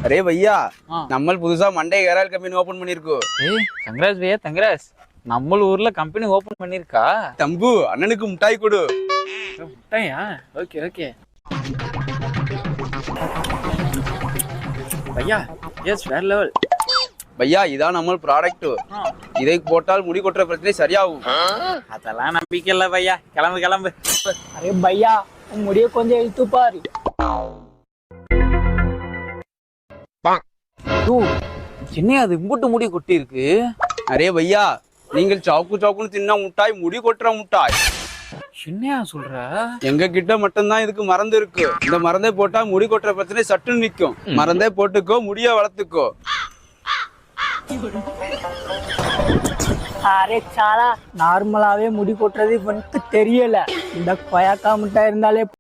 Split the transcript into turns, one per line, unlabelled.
Array பையா, நம்ம புதுசா Monday hair oil company open பண்ணிருக்கோம்.
ஏய் கங்கராஜ் பையா கங்கராஜ். நம்ம ஊர்ல கம்பெனி ஓபன் பண்ணிருக்கா?
தம்பு அண்ணனுக்கு முட்டாய் கொடு.
முட்டாயா? ஓகே ஓகே பையா. எஸ் வேற லெவல்.
பையா இதான் நம்ம ப்ராடக்ட். இதை போட்டால் முடி கொட்டுற பிரச்சனை சரியாகும்.
அதெல்லாம் நம்பிக்கை இல்ல பையா. கிளம்பு கிளம்பு.
அரே பையா, உன் முடிய கொஞ்சம் இழுத்து பாரு.
என்ன அது இம்புட்டு முடி கொட்டி இருக்கு?
அரே பையா, நீங்கள் சாக்கு சாக்குன்னு தின்னா முட்டாய் முடி கொட்டுற முட்டாய்.
என்னையா சொல்ற?
எங்க கிட்ட மட்டும்தான் இதுக்கு மருந்து இருக்கு. இந்த மருந்தை போட்டா முடி கொட்டுற பிரச்சனை சட்டுன்னு நிக்கும். மருந்தை போட்டுக்கோ, முடிய வளர்த்துக்கோ.
அரே சாலா, நார்மலாவே முடி கொட்டுறது இவனுக்கு தெரியல. இந்த கொயாக்கா முட்டை இருந்தாலே